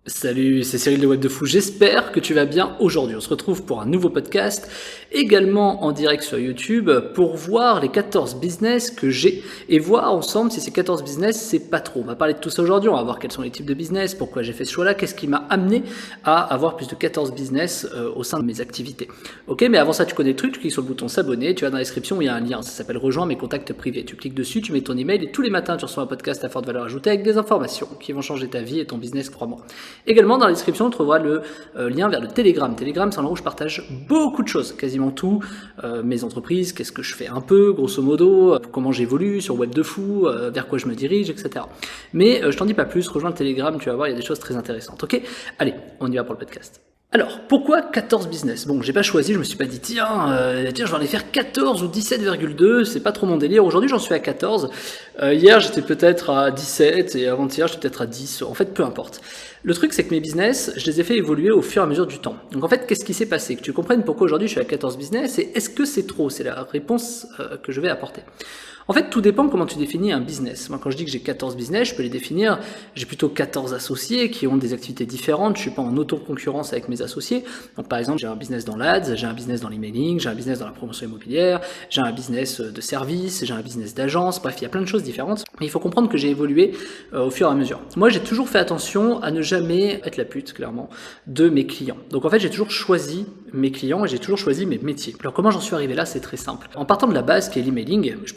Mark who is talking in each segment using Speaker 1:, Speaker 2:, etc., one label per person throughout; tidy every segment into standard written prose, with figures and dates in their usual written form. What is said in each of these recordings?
Speaker 1: Salut, c'est Cyril de Web de Fou, j'espère que tu vas bien aujourd'hui. On se retrouve pour un nouveau podcast, également en direct sur YouTube, pour voir les 14 business que j'ai et voir ensemble si ces 14 business, c'est pas trop. On va parler de tout ça aujourd'hui, on va voir quels sont les types de business, pourquoi j'ai fait ce choix-là, qu'est-ce qui m'a amené à avoir plus de 14 business au sein de mes activités. Ok, mais avant ça, tu connais le truc, tu cliques sur le bouton s'abonner, tu vas dans la description, il y a un lien, ça s'appelle Rejoins mes contacts privés. Tu cliques dessus, tu mets ton email et tous les matins, tu reçois un podcast à forte valeur ajoutée avec des informations qui vont changer ta vie et ton business, crois-moi. Également, dans la description, tu trouveras le lien vers le Telegram. Telegram, c'est un endroit où je partage beaucoup de choses, quasiment tout, mes entreprises, qu'est-ce que je fais un peu, grosso modo, comment j'évolue sur Web de Fou, vers quoi je me dirige, etc. Mais je t'en dis pas plus, rejoins le Telegram, tu vas voir, il y a des choses très intéressantes. Ok, allez, on y va pour le podcast. Alors, pourquoi 14 business? Bon, j'ai pas choisi, je me suis pas dit, tiens, je vais en faire 14 ou 17,2, c'est pas trop mon délire. Aujourd'hui, j'en suis à 14. Hier, j'étais peut-être à 17 et avant-hier, j'étais peut-être à 10. En fait, peu importe. Le truc, c'est que mes business, je les ai fait évoluer au fur et à mesure du temps. Donc en fait, qu'est-ce qui s'est passé? Que tu comprennes pourquoi aujourd'hui je suis à 14 business et est-ce que c'est trop? C'est la réponse que je vais apporter. En fait, tout dépend comment tu définis un business. Moi, quand je dis que j'ai 14 business, je peux les définir, j'ai plutôt 14 associés qui ont des activités différentes, je suis pas en auto-concurrence avec mes associés. Donc par exemple, j'ai un business dans l'ADS, j'ai un business dans l'emailing, j'ai un business dans la promotion immobilière, j'ai un business de service, j'ai un business d'agence, bref, il y a plein de choses différentes. Mais il faut comprendre que j'ai évolué au fur et à mesure. Moi, j'ai toujours fait attention à ne jamais être la pute, clairement, de mes clients. Donc en fait, j'ai toujours choisi mes clients et j'ai toujours choisi mes métiers. Alors comment j'en suis arrivé là? C'est très simple. En partant de la base qui est l'emailing, je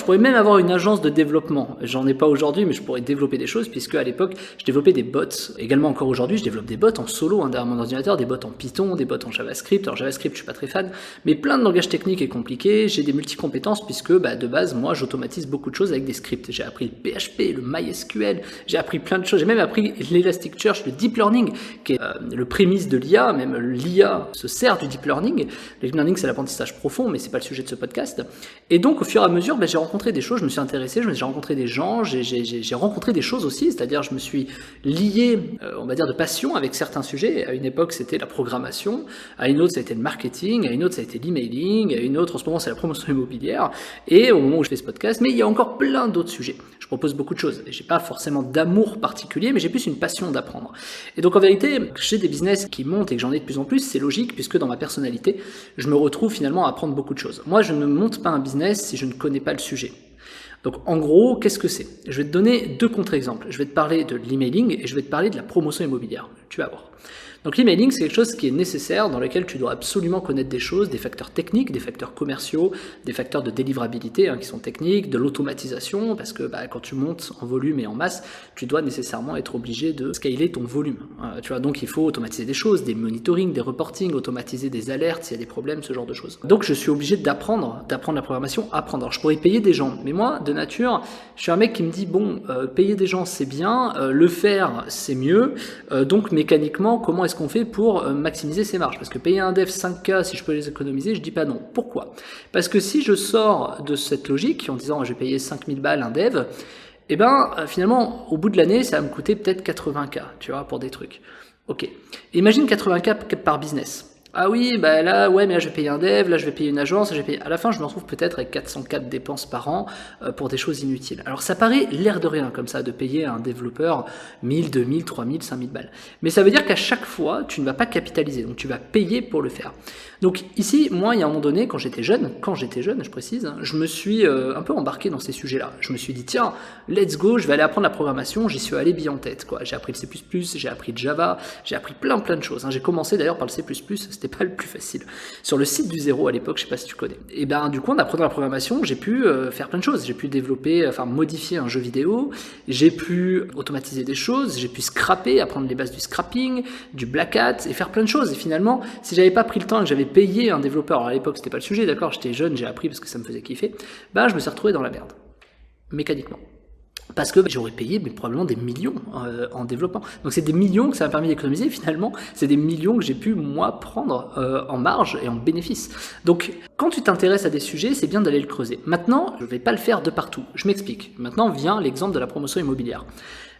Speaker 1: pourrais même avoir une agence de développement. J'en ai pas aujourd'hui, mais je pourrais développer des choses puisque à l'époque, je développais des bots. Également encore aujourd'hui, je développe des bots en solo derrière mon ordinateur, des bots en Python, des bots en JavaScript. Alors JavaScript, je suis pas très fan, mais plein de langages techniques et compliqués. J'ai des multi-compétences puisque de base, moi, j'automatise beaucoup de choses avec des scripts. J'ai appris le PHP, le MySQL, j'ai appris plein de choses. J'ai même appris l'Elasticsearch, le deep learning, qui est le prémisse de l'IA. Même l'IA se sert du deep learning. Le deep learning, c'est l'apprentissage profond, mais c'est pas le sujet de ce podcast. Et donc, au fur et à mesure, j'ai rencontré des choses, je me suis intéressé, j'ai rencontré des gens, j'ai rencontré des choses aussi, c'est-à-dire je me suis lié, on va dire, de passion avec certains sujets. À une époque, c'était la programmation, à une autre, ça a été le marketing, à une autre, ça a été l'emailing, à une autre, en ce moment, c'est la promotion immobilière, et au moment où je fais ce podcast, mais il y a encore plein d'autres sujets. Je propose beaucoup de choses, et j'ai pas forcément d'amour particulier, mais j'ai plus une passion d'apprendre. Et donc, en vérité, j'ai des business qui montent et que j'en ai de plus en plus, c'est logique, puisque dans ma personnalité, je me retrouve finalement à apprendre beaucoup de choses. Moi, je ne monte pas un business si je ne connais pas le sujet. Donc en gros, qu'est-ce que c'est? Je vais te donner deux contre-exemples. Je vais te parler de l'emailing et je vais te parler de la promotion immobilière. Tu vas voir. Donc l'emailing, c'est quelque chose qui est nécessaire, dans lequel tu dois absolument connaître des choses, des facteurs techniques, des facteurs commerciaux, des facteurs de délivrabilité qui sont techniques, de l'automatisation, parce que quand tu montes en volume et en masse, tu dois nécessairement être obligé de scaler ton volume. Tu vois, donc il faut automatiser des choses, des monitoring, des reporting, automatiser des alertes s'il y a des problèmes, ce genre de choses. Donc je suis obligé d'apprendre la programmation, apprendre. Alors je pourrais payer des gens, mais moi, de nature, je suis un mec qui me dit, bon, payer des gens c'est bien, le faire c'est mieux, donc mécaniquement, comment est-ce qu'on fait pour maximiser ses marges? Parce que payer un dev 5K, si je peux les économiser, je dis pas non. Pourquoi? Parce que si je sors de cette logique, en disant je vais payer 5000 balles un dev, finalement, au bout de l'année, ça va me coûter peut-être 80K, tu vois, pour des trucs. Ok. Imagine 80K par business. Ah oui, là, ouais, mais là je vais payer un dev, là je vais payer une agence, à la fin je me retrouve peut-être avec 404 dépenses par an pour des choses inutiles. Alors ça paraît l'air de rien comme ça, de payer à un développeur 1000, 2000, 3000, 5000 balles. Mais ça veut dire qu'à chaque fois, tu ne vas pas capitaliser, donc tu vas payer pour le faire. Donc ici, moi, il y a un moment donné, quand j'étais jeune, je précise, je me suis un peu embarqué dans ces sujets-là. Je me suis dit, tiens, let's go, je vais aller apprendre la programmation, j'y suis allé bien en tête, quoi. J'ai appris le C++, j'ai appris le Java, j'ai appris plein de choses. J'ai commencé d'ailleurs par le C++, c'était pas le plus facile. Sur le site du zéro à l'époque, je sais pas si tu connais. Et du coup, en apprenant la programmation, j'ai pu faire plein de choses. J'ai pu modifier un jeu vidéo, j'ai pu automatiser des choses, j'ai pu scraper, apprendre les bases du scrapping, du black hat, et faire plein de choses. Et finalement, si j'avais pas pris le temps et que j'avais payé un développeur, alors à l'époque c'était pas le sujet, d'accord, j'étais jeune, j'ai appris parce que ça me faisait kiffer, je me suis retrouvé dans la merde, mécaniquement. Parce que j'aurais payé probablement des millions en développement. Donc c'est des millions que ça m'a permis d'économiser, finalement, c'est des millions que j'ai pu, moi, prendre en marge et en bénéfice. Donc quand tu t'intéresses à des sujets, c'est bien d'aller le creuser. Maintenant, je ne vais pas le faire de partout, je m'explique. Maintenant vient l'exemple de la promotion immobilière.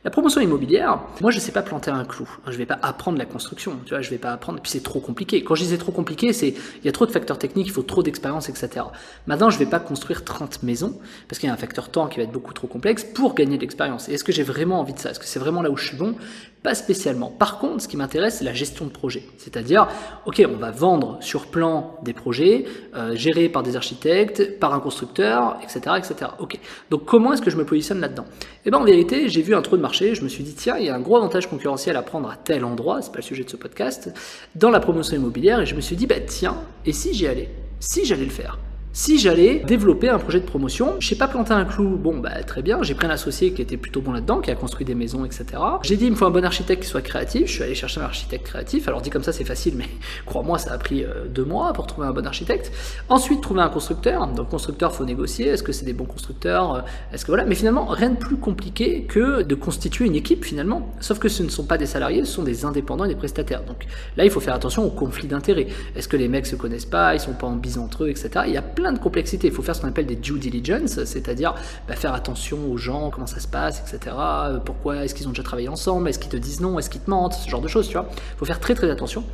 Speaker 1: La promotion immobilière, moi je sais pas planter un clou, je vais pas apprendre la construction, tu vois, je vais pas apprendre, puis c'est trop compliqué. Quand je disais trop compliqué, c'est il y a trop de facteurs techniques, il faut trop d'expérience, etc. Maintenant, je vais pas construire 30 maisons, parce qu'il y a un facteur temps qui va être beaucoup trop complexe pour gagner de l'expérience. Et est-ce que j'ai vraiment envie de ça? Est-ce que c'est vraiment là où je suis bon? Pas spécialement. Par contre, ce qui m'intéresse, c'est la gestion de projet. C'est-à-dire, ok, on va vendre sur plan des projets, gérés par des architectes, par un constructeur, etc., etc. Ok. Donc, comment est-ce que je me positionne là-dedans? Eh bien, en vérité, j'ai vu un trou de marché, je me suis dit, tiens, il y a un gros avantage concurrentiel à prendre à tel endroit, c'est pas le sujet de ce podcast, dans la promotion immobilière, et je me suis dit, bah tiens, et si j'y allais? Si j'allais le faire? Si j'allais développer un projet de promotion, je sais pas planter un clou, bon bah très bien, j'ai pris un associé qui était plutôt bon là-dedans, qui a construit des maisons, etc. J'ai dit il me faut un bon architecte qui soit créatif, je suis allé chercher un architecte créatif, alors dit comme ça c'est facile, mais crois-moi ça a pris 2 mois pour trouver un bon architecte. Ensuite trouver un constructeur, donc constructeur faut négocier, est-ce que c'est des bons constructeurs, est-ce que voilà, mais finalement rien de plus compliqué que de constituer une équipe finalement, sauf que ce ne sont pas des salariés, ce sont des indépendants et des prestataires, donc là il faut faire attention au conflit d'intérêts, est-ce que les mecs se connaissent pas, ils sont pas en bise entre eux, etc. Il y a plein de complexité. Il faut faire ce qu'on appelle des due diligence, c'est-à-dire faire attention aux gens, comment ça se passe, etc. Pourquoi est-ce qu'ils ont déjà travaillé ensemble, est-ce qu'ils te disent non, est-ce qu'ils te mentent, ce genre de choses, tu vois. Il faut faire très très attention.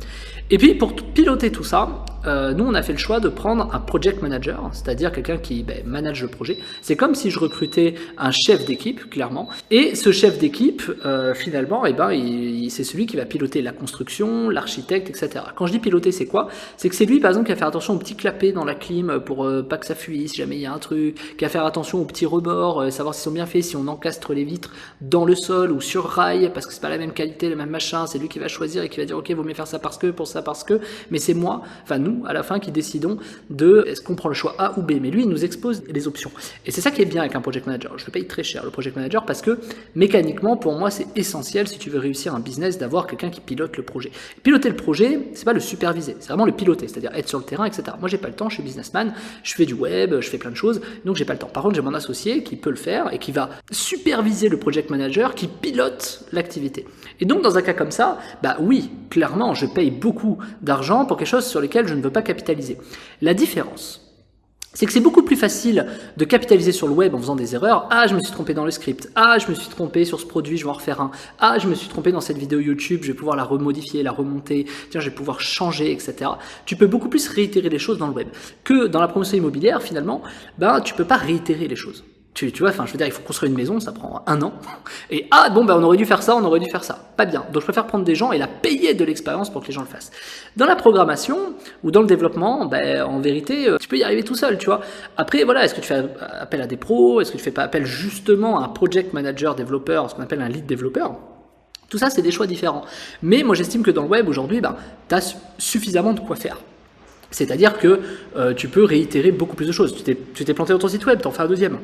Speaker 1: Et puis pour piloter tout ça, nous on a fait le choix de prendre un project manager, c'est-à-dire quelqu'un qui manage le projet. C'est comme si je recrutais un chef d'équipe, clairement. Et ce chef d'équipe, finalement, c'est celui qui va piloter la construction, l'architecte, etc. Quand je dis piloter, c'est quoi? C'est que c'est lui, par exemple, qui va faire attention aux petits clapets dans la clim pour pas que ça fuit si jamais il y a un truc, qui va faire attention aux petits rebords, savoir s'ils sont bien faits, si on encastre les vitres dans le sol ou sur rail, parce que c'est pas la même qualité, le même machin, c'est lui qui va choisir et qui va dire ok, vaut mieux faire ça parce que, pour ça parce que, mais c'est moi, enfin nous, à la fin, qui décidons de est-ce qu'on prend le choix A ou B, mais lui, il nous expose les options. Et c'est ça qui est bien avec un project manager. Je le paye très cher, le project manager, parce que mécaniquement, pour moi, c'est essentiel si tu veux réussir un business d'avoir quelqu'un qui pilote le projet. Piloter le projet, c'est pas le superviser, c'est vraiment le piloter, c'est-à-dire être sur le terrain, etc. Moi, j'ai pas le temps, je suis businessman, je fais du web, je fais plein de choses, donc j'ai pas le temps. Par contre, j'ai mon associé qui peut le faire et qui va superviser le project manager qui pilote l'activité. Et donc, dans un cas comme ça, bah oui, clairement, je paye beaucoup d'argent pour quelque chose sur lequel je ne veux pas capitaliser. La différence, c'est que c'est beaucoup plus facile de capitaliser sur le web en faisant des erreurs. Ah, je me suis trompé dans le script. Ah, je me suis trompé sur ce produit, je vais en refaire un. Ah, je me suis trompé dans cette vidéo YouTube, je vais pouvoir la remodifier, la remonter. Tiens, je vais pouvoir changer, etc. Tu peux beaucoup plus réitérer les choses dans le web que dans la promotion immobilière. Finalement, tu peux pas réitérer les choses. Tu vois, enfin, je veux dire, il faut construire une maison, ça prend 1 an. Et on aurait dû faire ça, on aurait dû faire ça. Pas bien. Donc, je préfère prendre des gens et la payer de l'expérience pour que les gens le fassent. Dans la programmation ou dans le développement, en vérité, tu peux y arriver tout seul, tu vois. Après, voilà, est-ce que tu fais appel à des pros? Est-ce que tu fais pas appel justement à un project manager développeur, ce qu'on appelle un lead développeur? Tout ça, c'est des choix différents. Mais moi, j'estime que dans le web, aujourd'hui, tu as suffisamment de quoi faire. C'est-à-dire que tu peux réitérer beaucoup plus de choses. Tu t'es planté dans ton site web, t'en fais un deuxième.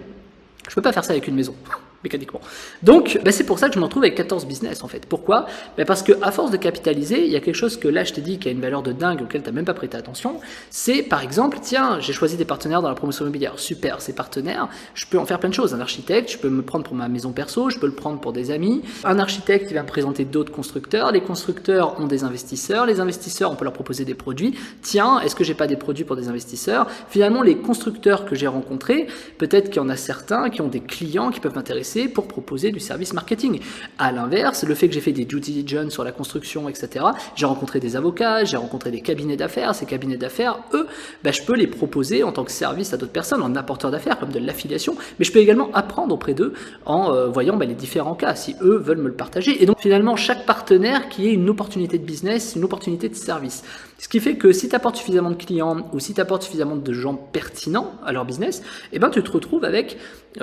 Speaker 1: Je peux pas faire ça avec une maison, mécaniquement. Donc, c'est pour ça que je me retrouve avec 14 business, en fait. Pourquoi? Parce que à force de capitaliser, il y a quelque chose que là, je t'ai dit, qui a une valeur de dingue, auquel tu n'as même pas prêté attention. C'est, par exemple, tiens, j'ai choisi des partenaires dans la promotion immobilière. Super, ces partenaires, je peux en faire plein de choses. Un architecte, je peux me prendre pour ma maison perso, je peux le prendre pour des amis. Un architecte qui va me présenter d'autres constructeurs. Les constructeurs ont des investisseurs. Les investisseurs, on peut leur proposer des produits. Tiens, est-ce que j'ai pas des produits pour des investisseurs? Finalement, les constructeurs que j'ai rencontrés, peut-être qu'il y en a certains qui ont des clients qui peuvent m'intéresser pour proposer du service marketing. À l'inverse, le fait que j'ai fait des due diligence sur la construction, etc., j'ai rencontré des avocats, j'ai rencontré des cabinets d'affaires. Ces cabinets d'affaires, eux, je peux les proposer en tant que service à d'autres personnes, en apporteur d'affaires, comme de l'affiliation, mais je peux également apprendre auprès d'eux en voyant les différents cas, si eux veulent me le partager. Et donc, finalement, chaque partenaire qui ait une opportunité de business, une opportunité de service. Ce qui fait que si tu apportes suffisamment de clients ou si tu apportes suffisamment de gens pertinents à leur business, tu te retrouves avec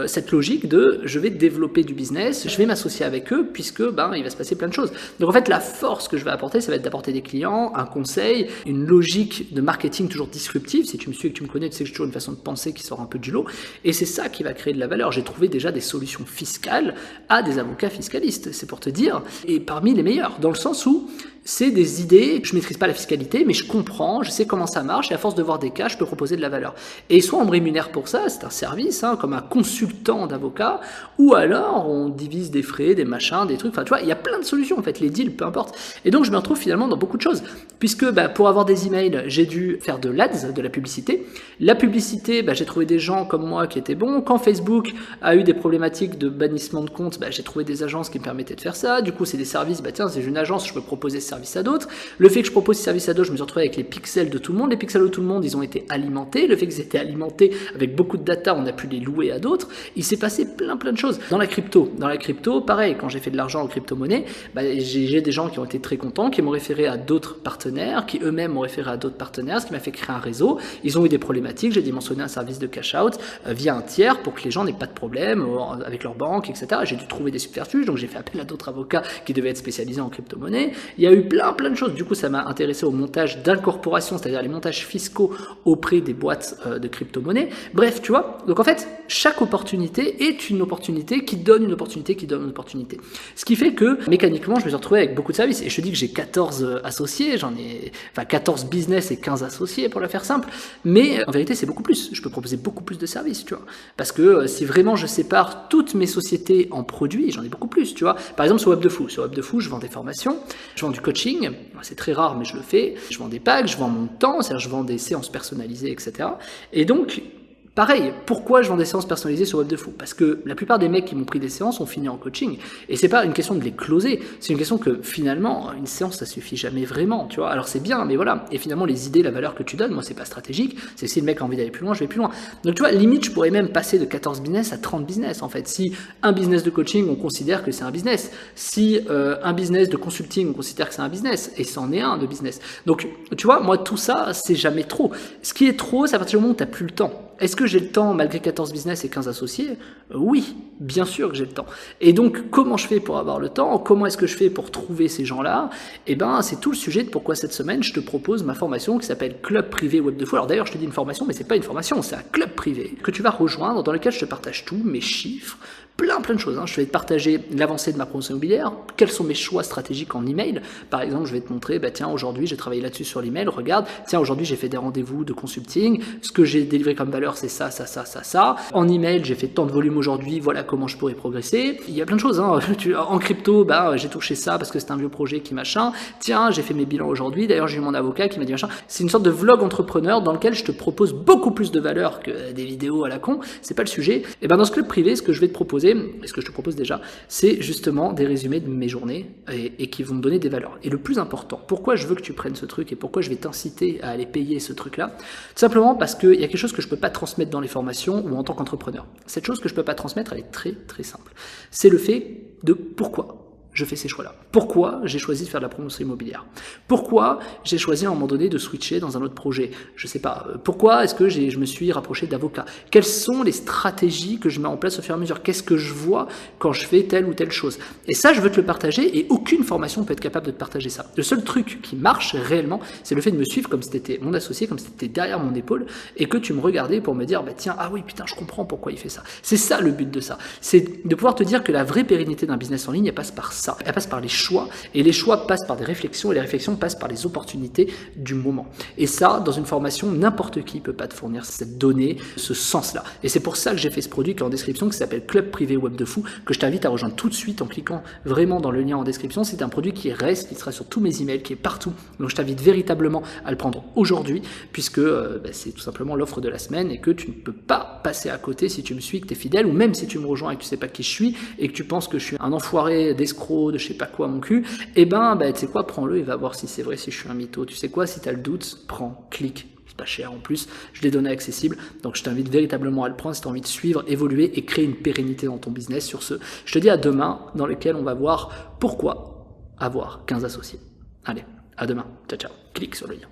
Speaker 1: cette logique de je vais développer du business, je vais m'associer avec eux puisque il va se passer plein de choses. Donc en fait, la force que je vais apporter, ça va être d'apporter des clients, un conseil, une logique de marketing toujours disruptive. Si tu me suis et que tu me connais, tu sais que j'ai toujours une façon de penser qui sort un peu du lot. Et c'est ça qui va créer de la valeur. J'ai trouvé déjà des solutions fiscales à des avocats fiscalistes, c'est pour te dire, et parmi les meilleurs, dans le sens où c'est des idées, je maîtrise pas la fiscalité, mais je comprends, je sais comment ça marche, et à force de voir des cas, je peux proposer de la valeur. Et soit on me rémunère pour ça, c'est un service, comme un consultant d'avocat, ou alors on divise des frais, des machins, des trucs, enfin tu vois, il y a plein de solutions en fait, les deals, peu importe. Et donc je me retrouve finalement dans beaucoup de choses, puisque pour avoir des emails, j'ai dû faire de l'ADS, de la publicité. La publicité, j'ai trouvé des gens comme moi qui étaient bons. Quand Facebook a eu des problématiques de bannissement de compte, j'ai trouvé des agences qui me permettaient de faire ça. Du coup, c'est des services, tiens, c'est une agence, je peux proposer ce service services à d'autres. Le fait que je propose ces services à d'autres, je me suis retrouvé avec les pixels de tout le monde. Les pixels de tout le monde, ils ont été alimentés. Le fait qu'ils étaient alimentés avec beaucoup de data, on a pu les louer à d'autres. Il s'est passé plein de choses. Dans la crypto, pareil, quand j'ai fait de l'argent en crypto-monnaie, j'ai des gens qui ont été très contents, qui m'ont référé à d'autres partenaires, qui eux-mêmes m'ont référé à d'autres partenaires, ce qui m'a fait créer un réseau. Ils ont eu des problématiques, j'ai dimensionné un service de cash-out via un tiers pour que les gens n'aient pas de problème avec leur banque, etc. J'ai dû trouver des subterfuges, donc j'ai fait appel à d'autres avocats qui devaient être spécialisés en crypto-monnaie. Il y a eu plein de choses. Du coup, ça m'a intéressé au montage d'incorporation, c'est-à-dire les montages fiscaux auprès des boîtes de crypto-monnaie. Bref, tu vois. Donc en fait, chaque opportunité est une opportunité qui donne une opportunité qui donne une opportunité. Ce qui fait que mécaniquement, je me suis retrouvé avec beaucoup de services. Et je te dis que j'ai 14 associés, 14 business et 15 associés pour la faire simple. Mais en vérité, c'est beaucoup plus. Je peux proposer beaucoup plus de services, tu vois. Parce que si vraiment je sépare toutes mes sociétés en produits, j'en ai beaucoup plus, tu vois. Par exemple, sur Web de Fou. Sur Web de Fou, je vends des formations, je vends du coaching. C'est très rare, mais je le fais. Je vends des packs, je vends mon temps, c'est-à-dire je vends des séances personnalisées, etc. Et donc, pareil, pourquoi je vends des séances personnalisées sur Web de Fou? Parce que la plupart des mecs qui m'ont pris des séances ont fini en coaching. Et c'est pas une question de les closer, c'est une question que finalement, une séance, ça suffit jamais vraiment, tu vois. Alors c'est bien, mais voilà. Et finalement, les idées, la valeur que tu donnes, moi, c'est pas stratégique. C'est si le mec a envie d'aller plus loin, je vais plus loin. Donc tu vois, limite, je pourrais même passer de 14 business à 30 business, en fait. Si un business de coaching, on considère que c'est un business. Si un business de consulting, on considère que c'est un business. Et c'en est un de business. Donc, tu vois, moi, tout ça, c'est jamais trop. Ce qui est trop, c'est à partir du moment où t'as plus le temps. Est-ce que j'ai le temps malgré 14 business et 15 associés? Oui, bien sûr que j'ai le temps. Et donc, comment je fais pour avoir le temps? Comment est-ce que je fais pour trouver ces gens-là? Eh ben, c'est tout le sujet de pourquoi cette semaine, je te propose ma formation qui s'appelle Club Privé Web de Fou. Alors d'ailleurs, je te dis une formation, mais c'est pas une formation, c'est un club privé que tu vas rejoindre dans lequel je te partage tout, mes chiffres, plein de choses. Je vais te partager l'avancée de ma promotion immobilière, quels sont mes choix stratégiques en email. Par exemple, je vais te montrer, tiens, aujourd'hui, j'ai travaillé là-dessus sur l'email, regarde, tiens, aujourd'hui, j'ai fait des rendez-vous de consulting, ce que j'ai délivré comme valeur, c'est ça. En email, j'ai fait tant de volume aujourd'hui, voilà comment je pourrais progresser. Il y a plein de choses. En crypto, j'ai touché ça parce que c'est un vieux projet qui machin. Tiens, j'ai fait mes bilans aujourd'hui. D'ailleurs, j'ai eu mon avocat qui m'a dit machin. C'est une sorte de vlog entrepreneur dans lequel je te propose beaucoup plus de valeur que des vidéos à la con. C'est pas le sujet. Et dans ce club privé, ce que je vais te proposer, et ce que je te propose déjà, c'est justement des résumés de mes journées et qui vont me donner des valeurs. Et le plus important, pourquoi je veux que tu prennes ce truc et pourquoi je vais t'inciter à aller payer ce truc-là, tout simplement parce qu'il y a quelque chose que je peux pas transmettre dans les formations ou en tant qu'entrepreneur. Cette chose que je peux pas transmettre, elle est très simple. C'est le fait de pourquoi je fais ces choix-là. Pourquoi j'ai choisi de faire de la promotion immobilière? Pourquoi j'ai choisi à un moment donné de switcher dans un autre projet? Je sais pas. Pourquoi est-ce que je me suis rapproché d'avocats? Quelles sont les stratégies que je mets en place au fur et à mesure? Qu'est-ce que je vois quand je fais telle ou telle chose? Et ça, je veux te le partager et aucune formation peut être capable de te partager ça. Le seul truc qui marche réellement, c'est le fait de me suivre comme si t'étais mon associé, comme si t'étais derrière mon épaule et que tu me regardais pour me dire, tiens, ah oui, putain, je comprends pourquoi il fait ça. C'est ça le but de ça. C'est de pouvoir te dire que la vraie pérennité d'un business en ligne, elle passe par ça. Elle passe par les choix, et les choix passent par des réflexions, et les réflexions passent par les opportunités du moment. Et ça, dans une formation, n'importe qui peut pas te fournir cette donnée, ce sens-là. Et c'est pour ça que j'ai fait ce produit qui est en description, qui s'appelle Club Privé Web de Fou, que je t'invite à rejoindre tout de suite en cliquant vraiment dans le lien en description. C'est un produit qui reste, qui sera sur tous mes emails, qui est partout. Donc je t'invite véritablement à le prendre aujourd'hui, puisque c'est tout simplement l'offre de la semaine, et que tu ne peux pas passer à côté si tu me suis, que tu es fidèle, ou même si tu me rejoins et que tu sais pas qui je suis, et que tu penses que je suis un enfoiré d'escroc, de je sais pas quoi mon cul, tu sais quoi, prends-le et va voir si c'est vrai, si je suis un mytho. Tu sais quoi, si tu as le doute, prends, clique. C'est pas cher en plus, je l'ai donné accessible, donc je t'invite véritablement à le prendre si tu as envie de suivre, évoluer et créer une pérennité dans ton business. Sur ce, je te dis à demain, dans lequel on va voir pourquoi avoir 15 associés. Allez, à demain, ciao, clique sur le lien.